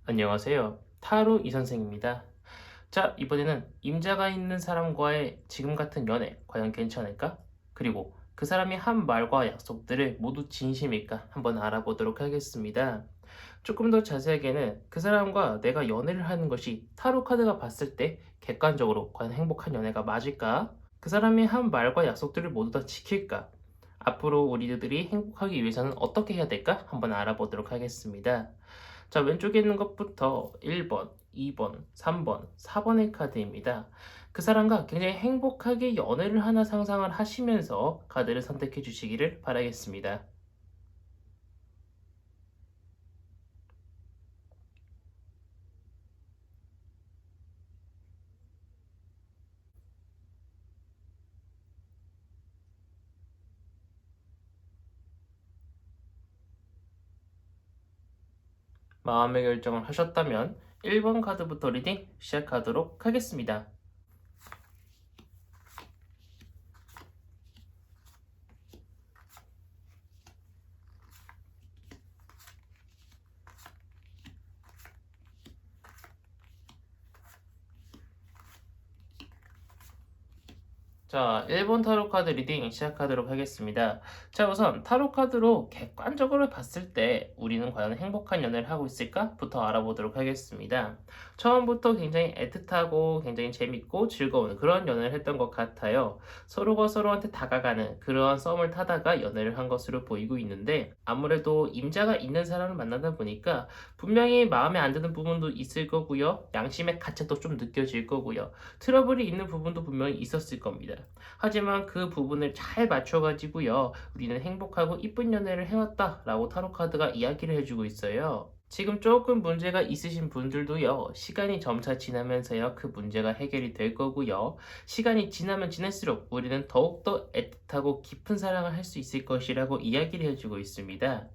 안녕하세요. 타로 이선생입니다. 자, 이번에는 임자가 있는 사람과의 지금 같은 연애 과연 괜찮을까? 그리고 그 사람이 한 말과 약속들을 모두 진심일까? 한번 알아보도록 하겠습니다. 조금 더 자세하게는 그 사람과 내가 연애를 하는 것이 타로 카드가 봤을 때 객관적으로 과연 행복한 연애가 맞을까? 그 사람이 한 말과 약속들을 모두 다 지킬까? 앞으로 우리들이 행복하기 위해서는 어떻게 해야 될까? 한번 알아보도록 하겠습니다. 자, 왼쪽에 있는 것부터 1번, 2번, 3번, 4번의 카드입니다. 그 사람과 굉장히 행복하게 연애를 하나 상상을 하시면서 카드를 선택해 주시기를 바라겠습니다. 마음의 결정을 하셨다면 1번 카드부터 리딩 시작하도록 하겠습니다. 자, 1번 타로 카드 리딩 시작하도록 하겠습니다. 자, 우선 타로 카드로 객관적으로 봤을 때 우리는 과연 행복한 연애를 하고 있을까?부터 알아보도록 하겠습니다. 처음부터 굉장히 애틋하고 굉장히 재밌고 즐거운 그런 연애를 했던 것 같아요. 서로가 서로한테 다가가는 그러한 썸을 타다가 연애를 한 것으로 보이고 있는데 아무래도 임자가 있는 사람을 만나다 보니까 분명히 마음에 안 드는 부분도 있을 거고요. 양심의 가책도 좀 느껴질 거고요. 트러블이 있는 부분도 분명히 있었을 겁니다. 하지만 그 부분을 잘 맞춰가지고요. 우리는 행복하고 이쁜 연애를 해왔다라고 타로 카드가 이야기를 해주고 있어요. 지금 조금 문제가 있으신 분들도요, 시간이 점차 지나면서요, 그 문제가 해결이 될 거고요. 시간이 지나면 지날수록 우리는 더욱더 애틋하고 깊은 사랑을 할 수 있을 것이라고 이야기를 해주고 있습니다.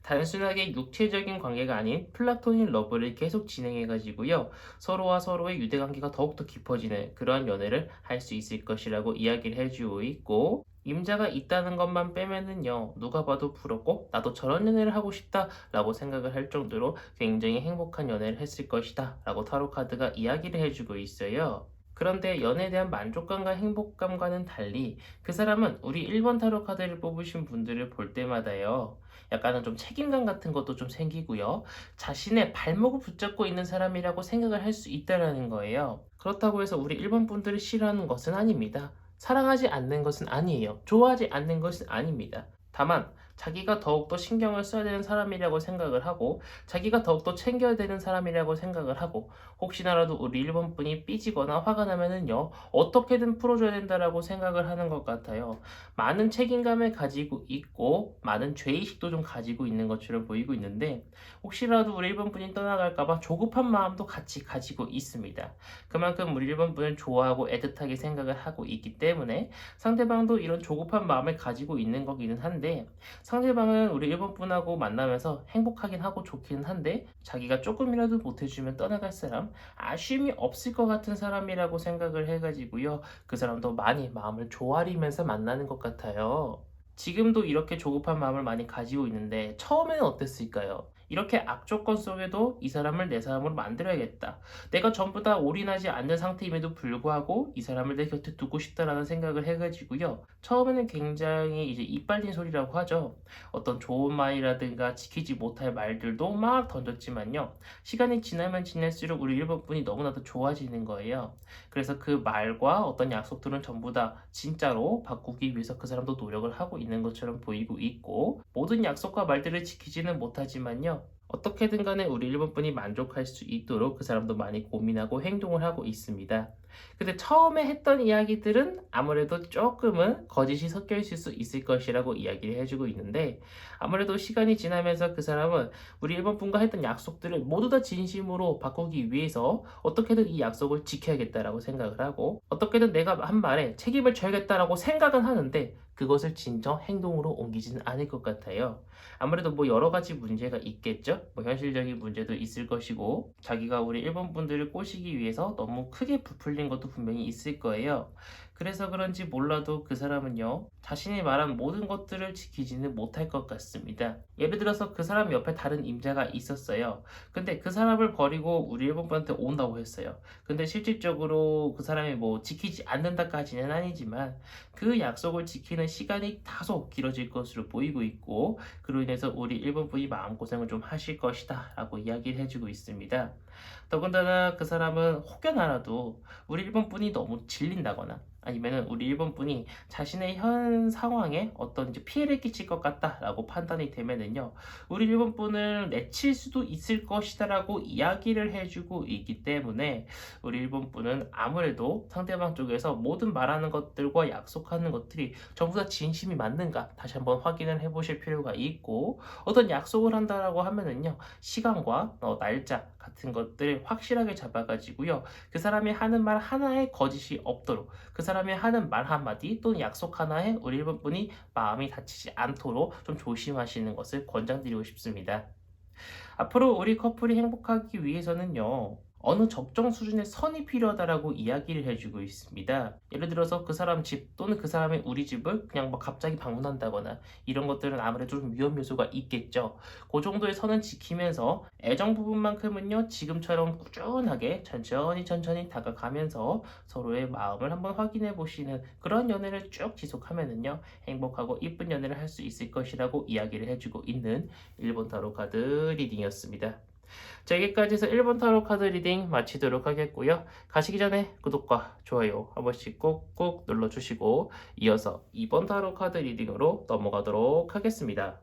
단순하게 육체적인 관계가 아닌 플라토닉 러브를 계속 진행해가지고요. 서로와 서로의 유대관계가 더욱더 깊어지는 그러한 연애를 할 수 있을 것이라고 이야기를 해주고 있고 임자가 있다는 것만 빼면은요. 누가 봐도 부럽고 나도 저런 연애를 하고 싶다 라고 생각을 할 정도로 굉장히 행복한 연애를 했을 것이다 라고 타로 카드가 이야기를 해주고 있어요. 그런데 연애에 대한 만족감과 행복감과는 달리 그 사람은 우리 1번 타로 카드를 뽑으신 분들을 볼 때마다요. 약간은 좀 책임감 같은 것도 좀 생기고요. 자신의 발목을 붙잡고 있는 사람이라고 생각을 할 수 있다라는 거예요. 그렇다고 해서 우리 1번 분들이 싫어하는 것은 아닙니다. 사랑하지 않는 것은 아니에요. 좋아하지 않는 것은 아닙니다. 다만 자기가 더욱더 신경을 써야 되는 사람이라고 생각을 하고 자기가 더욱더 챙겨야 되는 사람이라고 생각을 하고 혹시나라도 우리 1번 분이 삐지거나 화가 나면은요 어떻게든 풀어줘야 된다라고 생각을 하는 것 같아요. 많은 책임감을 가지고 있고 많은 죄의식도 좀 가지고 있는 것처럼 보이고 있는데 혹시라도 우리 1번 분이 떠나갈까봐 조급한 마음도 같이 가지고 있습니다. 그만큼 우리 1번 분을 좋아하고 애틋하게 생각을 하고 있기 때문에 상대방도 이런 조급한 마음을 가지고 있는 거기는 한데 상대방은 우리 1번 분하고 만나면서 행복하긴 하고 좋기는 한데 자기가 조금이라도 못해주면 떠나갈 사람 아쉬움이 없을 것 같은 사람이라고 생각을 해가지고요. 그 사람도 많이 마음을 조아리면서 만나는 것 같아요. 지금도 이렇게 조급한 마음을 많이 가지고 있는데 처음에는 어땠을까요? 이렇게 악조건 속에도 이 사람을 내 사람으로 만들어야겠다. 내가 전부 다 올인하지 않는 상태임에도 불구하고 이 사람을 내 곁에 두고 싶다라는 생각을 해가지고요. 처음에는 굉장히 이제 이빨린 소리라고 하죠. 어떤 좋은 말이라든가 지키지 못할 말들도 막 던졌지만요. 시간이 지나면 지날수록 우리 일본 분이 너무나도 좋아지는 거예요. 그래서 그 말과 어떤 약속들은 전부 다 진짜로 바꾸기 위해서 그 사람도 노력을 하고 있는 것처럼 보이고 있고 모든 약속과 말들을 지키지는 못하지만요. 어떻게든 간에 우리 일본 분이 만족할 수 있도록 그 사람도 많이 고민하고 행동을 하고 있습니다. 근데 처음에 했던 이야기들은 아무래도 조금은 거짓이 섞여 있을 수 있을 것이라고 이야기를 해주고 있는데 아무래도 시간이 지나면서 그 사람은 우리 일본 분과 했던 약속들을 모두 다 진심으로 바꾸기 위해서 어떻게든 이 약속을 지켜야겠다라고 생각을 하고 어떻게든 내가 한 말에 책임을 져야겠다라고 생각은 하는데 그것을 진정 행동으로 옮기지는 않을 것 같아요. 아무래도 뭐 여러 가지 문제가 있겠죠. 뭐 현실적인 문제도 있을 것이고 자기가 우리 일본 분들을 꼬시기 위해서 너무 크게 부풀린 것도 분명히 있을 거예요. 그래서 그런지 몰라도 그 사람은요, 자신이 말한 모든 것들을 지키지는 못할 것 같습니다. 예를 들어서 그 사람 옆에 다른 임자가 있었어요. 근데 그 사람을 버리고 우리 일본분한테 온다고 했어요. 근데 실질적으로 그 사람이 뭐 지키지 않는다까지는 아니지만 그 약속을 지키는 시간이 다소 길어질 것으로 보이고 있고, 그로 인해서 우리 일본분이 마음고생을 좀 하실 것이다 라고 이야기를 해주고 있습니다. 더군다나 그 사람은 혹여나라도 우리 일본 분이 너무 질린다거나 아니면은 우리 일본 분이 자신의 현 상황에 어떤 이제 피해를 끼칠 것 같다라고 판단이 되면은요, 우리 일본 분을 내칠 수도 있을 것이다라고 이야기를 해주고 있기 때문에 우리 일본 분은 아무래도 상대방 쪽에서 모든 말하는 것들과 약속하는 것들이 전부 다 진심이 맞는가 다시 한번 확인을 해보실 필요가 있고, 어떤 약속을 한다라고 하면은요, 시간과 날짜 같은 것들 확실하게 잡아가지고요, 그 사람이 하는 말 하나에 거짓이 없도록, 그 사람이 하는 말 한마디 또는 약속 하나에 우리 일본 분이 마음이 다치지 않도록 좀 조심하시는 것을 권장드리고 싶습니다. 앞으로 우리 커플이 행복하기 위해서는요, 어느 적정 수준의 선이 필요하다라고 이야기를 해주고 있습니다. 예를 들어서 그 사람 집 또는 그 사람의 우리 집을 그냥 뭐 갑자기 방문한다거나 이런 것들은 아무래도 좀 위험 요소가 있겠죠. 그 정도의 선은 지키면서 애정 부분만큼은요, 지금처럼 꾸준하게 천천히 다가가면서 서로의 마음을 한번 확인해 보시는 그런 연애를 쭉 지속하면은요, 행복하고 이쁜 연애를 할 수 있을 것이라고 이야기를 해주고 있는 1번 타로 카드 리딩이었습니다. 자, 여기까지 해서 1번 타로 카드 리딩 마치도록 하겠고요. 가시기 전에 구독과 좋아요 한 번씩 꾹꾹 눌러주시고, 이어서 2번 타로 카드 리딩으로 넘어가도록 하겠습니다.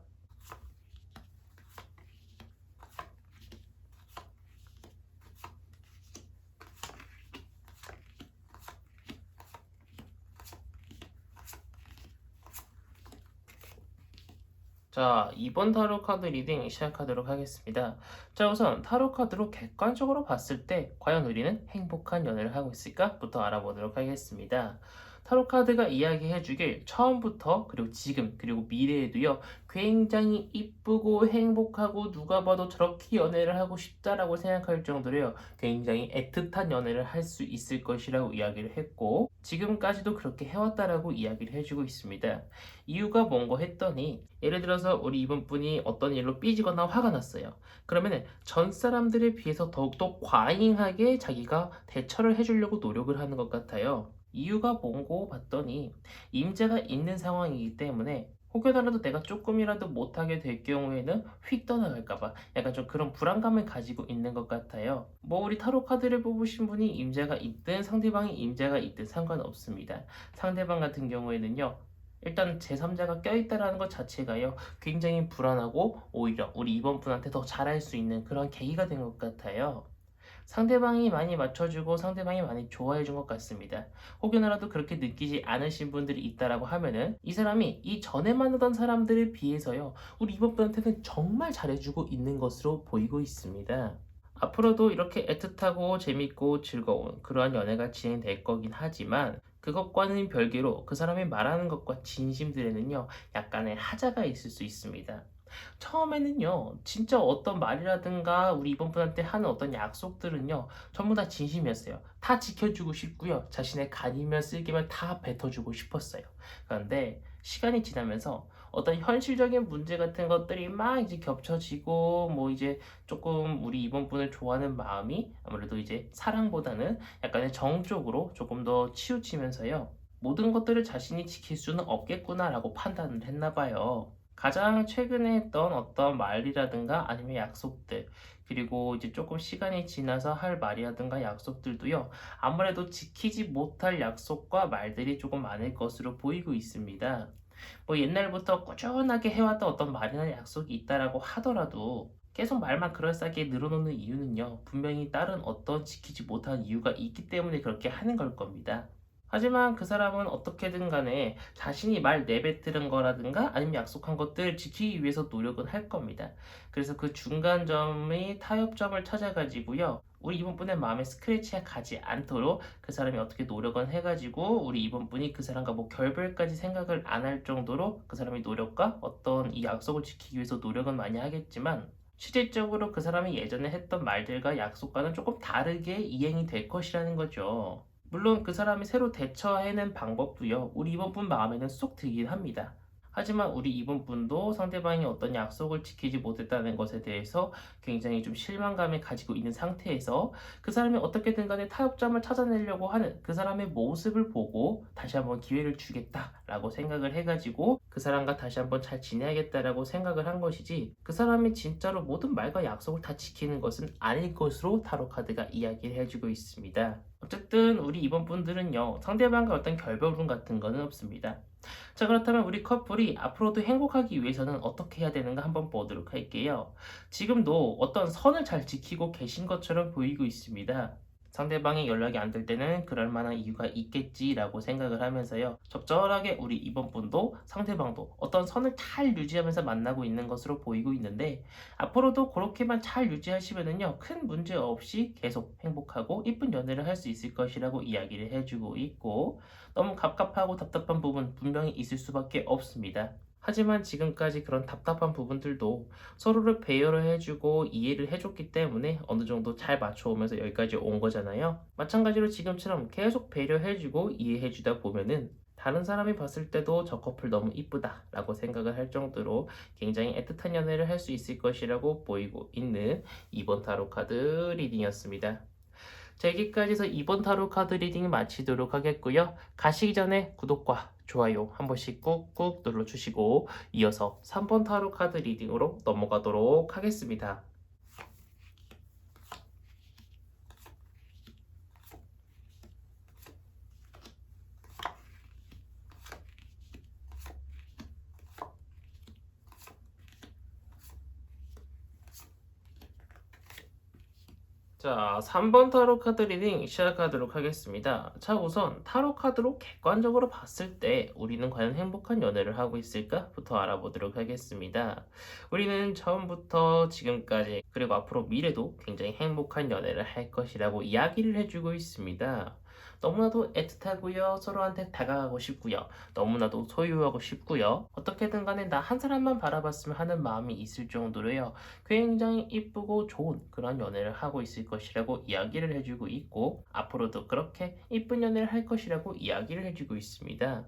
자, 2번 타로 카드 리딩 시작하도록 하겠습니다. 자, 우선 타로 카드로 객관적으로 봤을 때 과연 우리는 행복한 연애를 하고 있을까?부터 알아보도록 하겠습니다. 타로 카드가 이야기해 주길 처음부터 그리고 지금 그리고 미래에도요, 굉장히 이쁘고 행복하고 누가 봐도 저렇게 연애를 하고 싶다라고 생각할 정도로요, 굉장히 애틋한 연애를 할 수 있을 것이라고 이야기를 했고, 지금까지도 그렇게 해왔다라고 이야기를 해주고 있습니다. 이유가 뭔고 했더니, 예를 들어서 우리 이분분이 어떤 일로 삐지거나 화가 났어요. 그러면 전 사람들에 비해서 더욱더 과잉하게 자기가 대처를 해주려고 노력을 하는 것 같아요. 이유가 뭔고 봤더니, 임자가 있는 상황이기 때문에 혹여나라도 내가 조금이라도 못하게 될 경우에는 휙 떠나갈까봐 약간 좀 그런 불안감을 가지고 있는 것 같아요. 뭐 우리 타로 카드를 뽑으신 분이 임자가 있든 상대방이 임자가 있든 상관없습니다. 상대방 같은 경우에는요, 일단 제3자가 껴있다라는 것 자체가요, 굉장히 불안하고 오히려 우리 이번 분한테 더 잘할 수 있는 그런 계기가 된 것 같아요. 상대방이 많이 맞춰주고 상대방이 많이 좋아해준 것 같습니다. 혹여나라도 그렇게 느끼지 않으신 분들이 있다라고 하면은 이 사람이 이 전에 만나던 사람들에 비해서요, 우리 이번 분한테는 정말 잘해주고 있는 것으로 보이고 있습니다. 앞으로도 이렇게 애틋하고 재밌고 즐거운 그러한 연애가 진행될 거긴 하지만, 그것과는 별개로 그 사람이 말하는 것과 진심들에는요, 약간의 하자가 있을 수 있습니다. 처음에는요, 진짜 어떤 말이라든가 우리 이번 분한테 하는 어떤 약속들은요, 전부 다 진심이었어요. 다 지켜주고 싶고요, 자신의 간이면 쓸개면 다 뱉어주고 싶었어요. 그런데 시간이 지나면서 어떤 현실적인 문제 같은 것들이 막 이제 겹쳐지고, 뭐 이제 조금 우리 이번 분을 좋아하는 마음이 아무래도 이제 사랑보다는 약간의 정 쪽으로 조금 더 치우치면서요, 모든 것들을 자신이 지킬 수는 없겠구나라고 판단을 했나 봐요. 가장 최근에 했던 어떤 말이라든가 아니면 약속들, 그리고 이제 조금 시간이 지나서 할 말이라든가 약속들도요, 아무래도 지키지 못할 약속과 말들이 조금 많을 것으로 보이고 있습니다. 뭐 옛날부터 꾸준하게 해왔던 어떤 말이나 약속이 있다라고 하더라도 계속 말만 그럴싸하게 늘어놓는 이유는요, 분명히 다른 어떤 지키지 못한 이유가 있기 때문에 그렇게 하는 걸 겁니다. 하지만 그 사람은 어떻게든 간에 자신이 말 내뱉은 거라든가 아니면 약속한 것들 지키기 위해서 노력은 할 겁니다. 그래서 그 중간점의 타협점을 찾아가지고요, 우리 이번분의 마음에 스크래치가 가지 않도록 그 사람이 어떻게 노력은 해가지고 우리 이번분이 그 사람과 뭐 결별까지 생각을 안 할 정도로 그 사람의 노력과 어떤 이 약속을 지키기 위해서 노력은 많이 하겠지만, 실질적으로 그 사람이 예전에 했던 말들과 약속과는 조금 다르게 이행이 될 것이라는 거죠. 물론 그 사람이 새로 대처해낸 방법도요, 우리 이번 분 마음에는 쏙 들긴 합니다. 하지만 우리 이번 분도 상대방이 어떤 약속을 지키지 못했다는 것에 대해서 굉장히 좀 실망감을 가지고 있는 상태에서 그 사람이 어떻게든 간에 타협점을 찾아내려고 하는 그 사람의 모습을 보고 다시 한번 기회를 주겠다라고 생각을 해가지고 그 사람과 다시 한번 잘 지내야겠다라고 생각을 한 것이지, 그 사람이 진짜로 모든 말과 약속을 다 지키는 것은 아닐 것으로 타로 카드가 이야기를 해주고 있습니다. 어쨌든 우리 이번 분들은요, 상대방과 어떤 결별운 같은 거는 없습니다. 자, 그렇다면 우리 커플이 앞으로도 행복하기 위해서는 어떻게 해야 되는가 한번 보도록 할게요. 지금도 어떤 선을 잘 지키고 계신 것처럼 보이고 있습니다. 상대방이 연락이 안 될 때는 그럴 만한 이유가 있겠지라고 생각을 하면서요, 적절하게 우리 이번 분도 상대방도 어떤 선을 잘 유지하면서 만나고 있는 것으로 보이고 있는데, 앞으로도 그렇게만 잘 유지하시면은요, 큰 문제 없이 계속 행복하고 이쁜 연애를 할 수 있을 것이라고 이야기를 해주고 있고, 너무 갑갑하고 답답한 부분 분명히 있을 수밖에 없습니다. 하지만 지금까지 그런 답답한 부분들도 서로를 배려를 해주고 이해를 해줬기 때문에 어느 정도 잘 맞춰오면서 여기까지 온 거잖아요. 마찬가지로 지금처럼 계속 배려해주고 이해해주다 보면은 다른 사람이 봤을 때도 저 커플 너무 이쁘다 라고 생각을 할 정도로 굉장히 애틋한 연애를 할 수 있을 것이라고 보이고 있는 이번 타로 카드 리딩이었습니다. 자, 여기까지서 이번 타로 카드 리딩 마치도록 하겠고요. 가시기 전에 구독과 좋아요 한 번씩 꾹꾹 눌러주시고 이어서 3번 타로 카드 리딩으로 넘어가도록 하겠습니다. 자, 3번 타로 카드 리딩 시작하도록 하겠습니다. 자, 우선 타로 카드로 객관적으로 봤을 때 우리는 과연 행복한 연애를 하고 있을까?부터 알아보도록 하겠습니다. 우리는 처음부터 지금까지 그리고 앞으로 미래도 굉장히 행복한 연애를 할 것이라고 이야기를 해주고 있습니다. 너무나도 애틋하고요. 서로한테 다가가고 싶고요. 너무나도 소유하고 싶고요. 어떻게든 간에 나 한 사람만 바라봤으면 하는 마음이 있을 정도로요, 굉장히 이쁘고 좋은 그런 연애를 하고 있을 것이라고 이야기를 해주고 있고, 앞으로도 그렇게 이쁜 연애를 할 것이라고 이야기를 해주고 있습니다.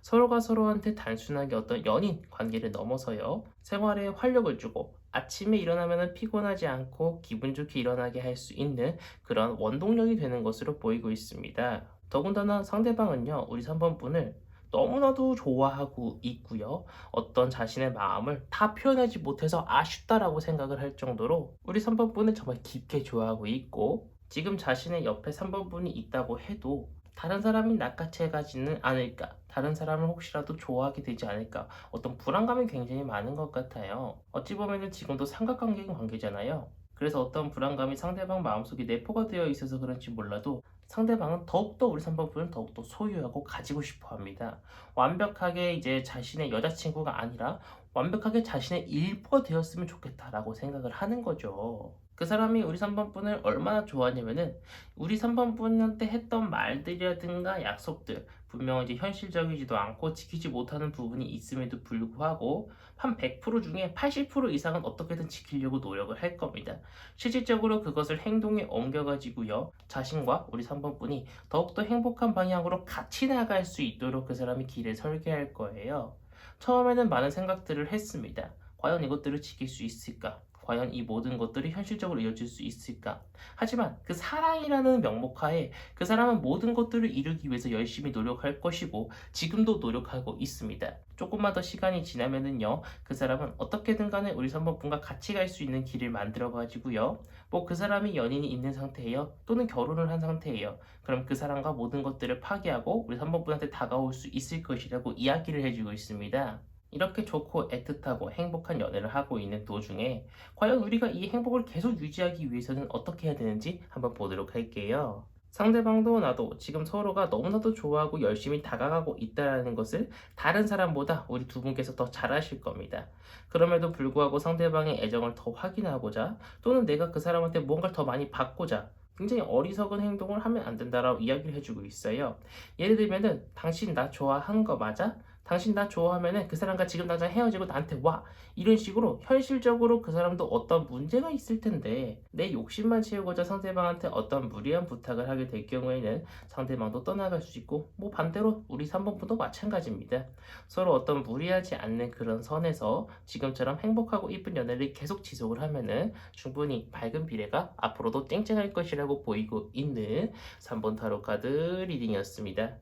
서로가 서로한테 단순하게 어떤 연인 관계를 넘어서요, 생활에 활력을 주고 아침에 일어나면 피곤하지 않고 기분 좋게 일어나게 할 수 있는 그런 원동력이 되는 것으로 보이고 있습니다. 더군다나 상대방은요, 우리 3번 분을 너무나도 좋아하고 있고요, 어떤 자신의 마음을 다 표현하지 못해서 아쉽다라고 생각을 할 정도로 우리 3번 분을 정말 깊게 좋아하고 있고, 지금 자신의 옆에 3번 분이 있다고 해도 다른 사람이 낚아채가지는 않을까, 다른 사람을 혹시라도 좋아하게 되지 않을까, 어떤 불안감이 굉장히 많은 것 같아요. 어찌 보면은 지금도 삼각관계인 관계잖아요. 그래서 어떤 불안감이 상대방 마음속에 내포가 되어 있어서 그런지 몰라도 상대방은 더욱더 우리 3번 분을 더욱더 소유하고 가지고 싶어 합니다. 완벽하게 이제 자신의 여자친구가 아니라 완벽하게 자신의 일부가 되었으면 좋겠다라고 생각을 하는 거죠. 그 사람이 우리 3번 분을 얼마나 좋아하냐면은 우리 3번 분한테 했던 말들이라든가 약속들, 분명 이제 현실적이지도 않고 지키지 못하는 부분이 있음에도 불구하고 한 100% 중에 80% 이상은 어떻게든 지키려고 노력을 할 겁니다. 실질적으로 그것을 행동에 옮겨가지고요, 자신과 우리 3번 분이 더욱더 행복한 방향으로 같이 나갈 수 있도록 그 사람이 길을 설계할 거예요. 처음에는 많은 생각들을 했습니다. 과연 이것들을 지킬 수 있을까? 과연 이 모든 것들이 현실적으로 이어질 수 있을까? 하지만 그 사랑이라는 명목하에 그 사람은 모든 것들을 이루기 위해서 열심히 노력할 것이고 지금도 노력하고 있습니다. 조금만 더 시간이 지나면은요, 그 사람은 어떻게든 간에 우리 3번 분과 같이 갈 수 있는 길을 만들어 가지고요, 뭐 그 사람이 연인이 있는 상태예요, 또는 결혼을 한 상태예요, 그럼 그 사람과 모든 것들을 파기하고 우리 3번 분한테 다가올 수 있을 것이라고 이야기를 해주고 있습니다. 이렇게 좋고 애틋하고 행복한 연애를 하고 있는 도중에 과연 우리가 이 행복을 계속 유지하기 위해서는 어떻게 해야 되는지 한번 보도록 할게요. 상대방도 나도 지금 서로가 너무나도 좋아하고 열심히 다가가고 있다는 것을 다른 사람보다 우리 두 분께서 더 잘 아실 겁니다. 그럼에도 불구하고 상대방의 애정을 더 확인하고자, 또는 내가 그 사람한테 뭔가를 더 많이 받고자 굉장히 어리석은 행동을 하면 안 된다라고 이야기를 해주고 있어요. 예를 들면은 당신 나 좋아하는 거 맞아? 당신 나 좋아하면은 그 사람과 지금 당장 헤어지고 나한테 와. 이런 식으로 현실적으로 그 사람도 어떤 문제가 있을 텐데 내 욕심만 채우고자 상대방한테 어떤 무리한 부탁을 하게 될 경우에는 상대방도 떠나갈 수 있고 뭐 반대로 우리 3번분도 마찬가지입니다. 서로 어떤 무리하지 않는 그런 선에서 지금처럼 행복하고 이쁜 연애를 계속 지속을 하면은 충분히 밝은 미래가 앞으로도 쨍쨍할 것이라고 보이고 있는 3번 타로 카드 리딩이었습니다.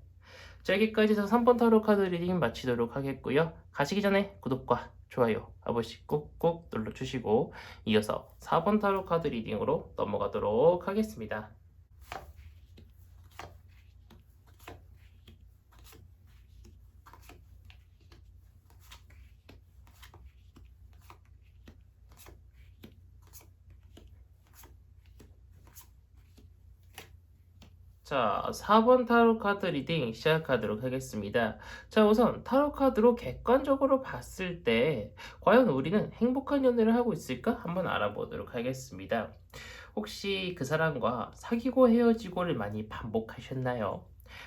자, 여기까지 해서 3번 타로 카드 리딩 마치도록 하겠고요. 가시기 전에 구독과 좋아요 한 번씩 꾹꾹 눌러주시고 이어서 4번 타로 카드 리딩으로 넘어가도록 하겠습니다. 자, 4번 타로 카드 리딩 시작하도록 하겠습니다. 자, 우선 타로 카드로 객관적으로 봤을 때 과연 우리는 행복한 연애를 하고 있을까? 한번 알아보도록 하겠습니다. 혹시 그 사람과 사귀고 헤어지고를 많이 반복하셨나요?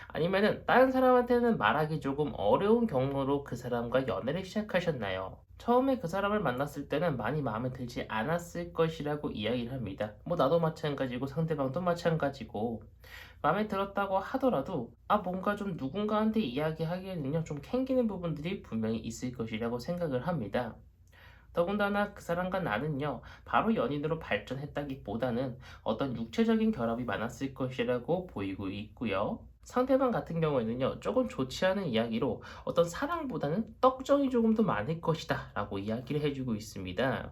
아니면은 다른 사람한테는 말하기 조금 어려운 경로로 그 사람과 연애를 시작하셨나요? 처음에 그 사람을 만났을 때는 많이 마음에 들지 않았을 것이라고 이야기를 합니다. 뭐 나도 마찬가지고 상대방도 마찬가지고 마음에 들었다고 하더라도 뭔가 좀 누군가한테 이야기하기에는요 좀 캥기는 부분들이 분명히 있을 것이라고 생각을 합니다. 더군다나 그 사람과 나는요, 바로 연인으로 발전했다기보다는 어떤 육체적인 결합이 많았을 것이라고 보이고 있고요. 상대방 같은 경우에는요, 조금 좋지 않은 이야기로 어떤 사랑보다는 떡정이 조금 더 많을 것이다 라고 이야기를 해주고 있습니다.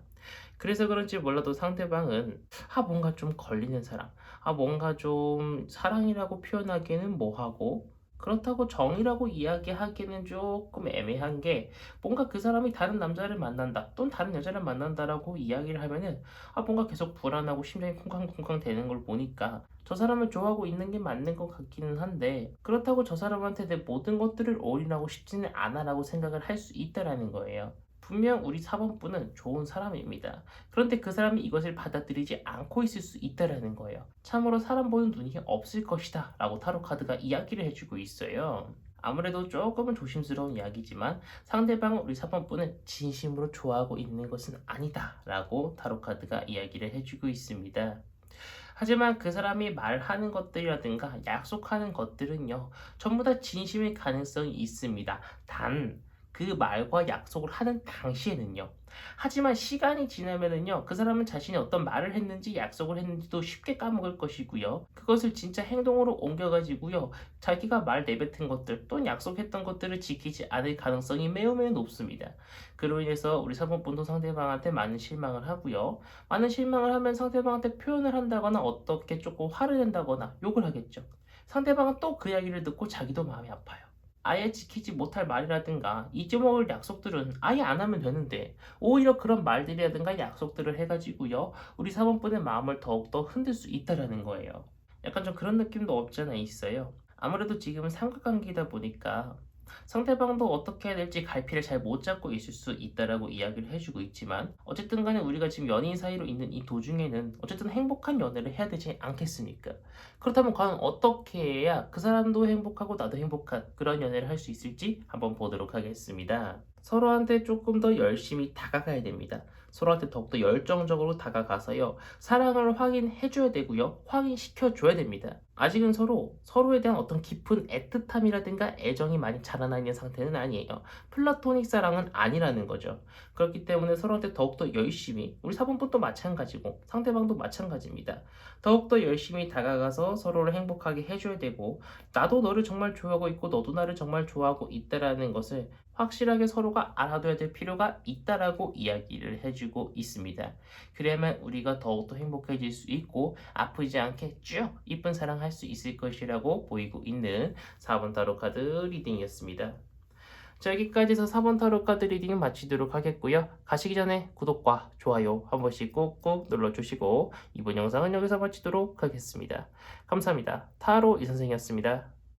그래서 그런지 몰라도 상대방은 뭔가 좀 걸리는 사람, 뭔가 좀 사랑이라고 표현하기에는 뭐하고 그렇다고 정이라고 이야기하기는 조금 애매한 게 뭔가 그 사람이 다른 남자를 만난다 또는 다른 여자를 만난다라고 이야기를 하면은 뭔가 계속 불안하고 심장이 쿵쾅쿵쾅 되는 걸 보니까 저 사람을 좋아하고 있는 게 맞는 것 같기는 한데 그렇다고 저 사람한테 내 모든 것들을 올인하고 싶지는 않아라고 생각을 할 수 있다라는 거예요. 분명 우리 4번분은 좋은 사람입니다. 그런데 그 사람이 이것을 받아들이지 않고 있을 수 있다라는 거예요. 참으로 사람 보는 눈이 없을 것이다 라고 타로 카드가 이야기를 해주고 있어요. 아무래도 조금은 조심스러운 이야기지만 상대방은 우리 4번분은 진심으로 좋아하고 있는 것은 아니다 라고 타로 카드가 이야기를 해주고 있습니다. 하지만 그 사람이 말하는 것들이라든가 약속하는 것들은요, 전부 다 진심일 가능성이 있습니다. 단, 그 말과 약속을 하는 당시에는요. 하지만 시간이 지나면은요, 그 사람은 자신이 어떤 말을 했는지 약속을 했는지도 쉽게 까먹을 것이고요. 그것을 진짜 행동으로 옮겨가지고요, 자기가 말 내뱉은 것들 또는 약속했던 것들을 지키지 않을 가능성이 매우 매우 높습니다. 그로 인해서 우리 사모분도 상대방한테 많은 실망을 하고요. 많은 실망을 하면 상대방한테 표현을 한다거나 어떻게 조금 화를 낸다거나 욕을 하겠죠. 상대방은 또 그 이야기를 듣고 자기도 마음이 아파요. 아예 지키지 못할 말이라든가 잊어먹을 약속들은 아예 안 하면 되는데 오히려 그런 말들이라든가 약속들을 해가지고요 우리 사모분의 마음을 더욱더 흔들 수 있다라는 거예요. 약간 좀 그런 느낌도 없지 않아 있어요. 아무래도 지금은 삼각관계이다 보니까 상대방도 어떻게 해야 될지 갈피를 잘 못 잡고 있을 수 있다라고 이야기를 해주고 있지만 어쨌든 간에 우리가 지금 연인 사이로 있는 이 도중에는 어쨌든 행복한 연애를 해야 되지 않겠습니까? 그렇다면 과연 어떻게 해야 그 사람도 행복하고 나도 행복한 그런 연애를 할 수 있을지 한번 보도록 하겠습니다. 서로한테 조금 더 열심히 다가가야 됩니다. 서로한테 더욱더 열정적으로 다가가서요. 사랑을 확인해줘야 되고요. 확인시켜줘야 됩니다. 아직은 서로에 대한 어떤 깊은 애틋함이라든가 애정이 많이 자라나 있는 상태는 아니에요. 플라토닉 사랑은 아니라는 거죠. 그렇기 때문에 서로한테 더욱더 열심히, 우리 사본분도 마찬가지고 상대방도 마찬가지입니다. 더욱더 열심히 다가가서 서로를 행복하게 해줘야 되고 나도 너를 정말 좋아하고 있고 너도 나를 정말 좋아하고 있다라는 것을 확실하게 서로가 알아둬야 될 필요가 있다라고 이야기를 해주고 있습니다. 그래야만 우리가 더욱더 행복해질 수 있고 아프지 않게 쭉 이쁜 사랑할 수 있을 것이라고 보이고 있는 4번 타로 카드 리딩이었습니다. 자, 여기까지 해서 4번 타로 카드 리딩을 마치도록 하겠고요. 가시기 전에 구독과 좋아요 한 번씩 꾹꾹 눌러주시고 이번 영상은 여기서 마치도록 하겠습니다. 감사합니다. 타로 이선생이었습니다.